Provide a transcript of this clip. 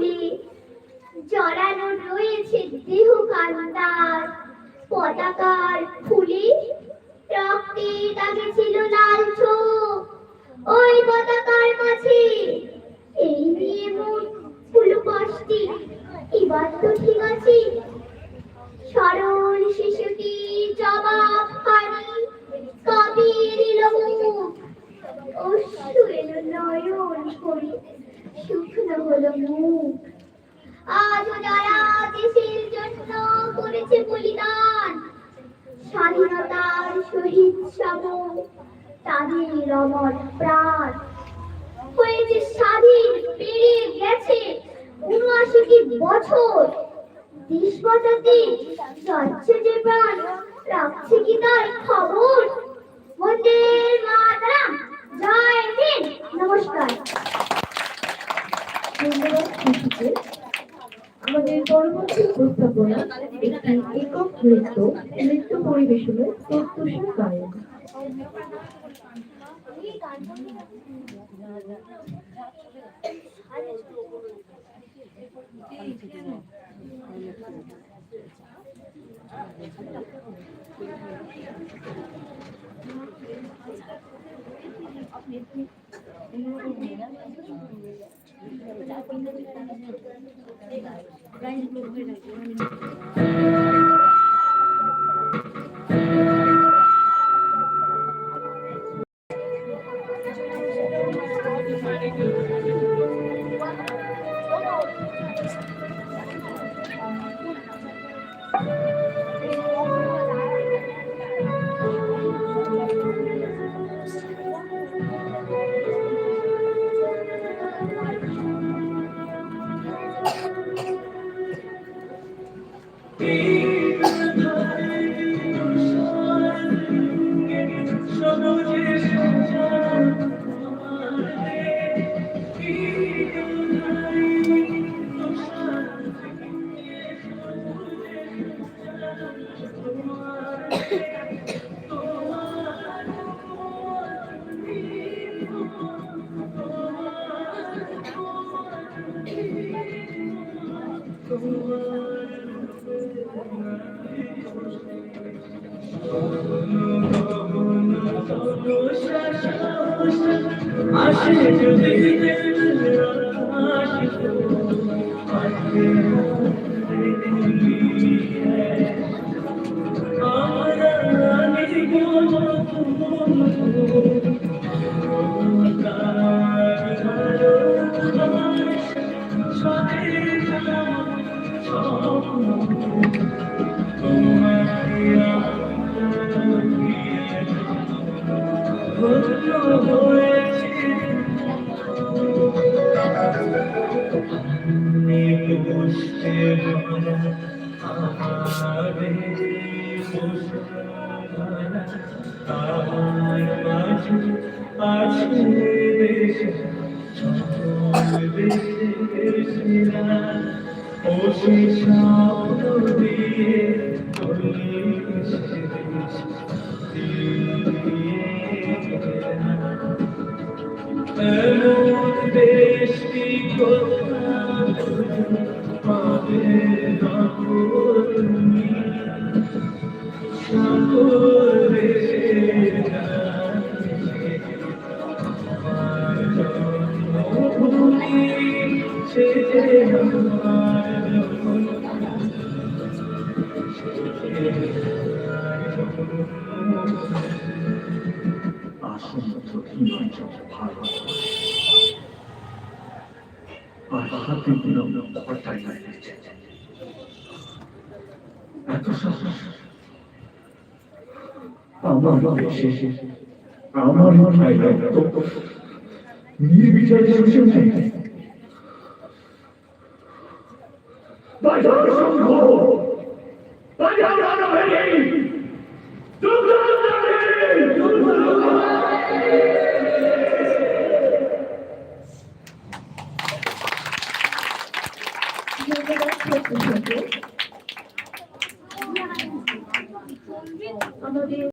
ফুলে জড়ানো রয়েছে দেহ কান্তার পতাকার ফুলে রক্তে দাগে ছিল লাল চোখ ওই পতাকার মাঝে এই নিয়ে মন হলো কষ্টে এবার তো ঠিক আছে সরল শিশুটি জবাব পানি কাঁপিয়ে দিল মুখ অশ্রু এলো নয়ন করে শুকনো হলো মুখ আজও যারা দেশের জন্য করেছে বলিদান স্বাধীনতার শহীদ সম তাদের অমর প্রাণ হয়েছে স্বাধীন পেরিয়ে গেছে ৭৯টি বছর দেশ বাঁচাতে যাচ্ছে যে প্রাণ রাখছে কি তার খবর বন্দে মাতরম জয় হিন্দ নমস্কার আমাদের পরবর্তী উপস্থাপনা একটি একক নৃত্য পরিবেশনের প্রত্যুষা গায়ন আমার ভাই নির্বিচারে শোষণ নেই বাজার সংঘ বাজার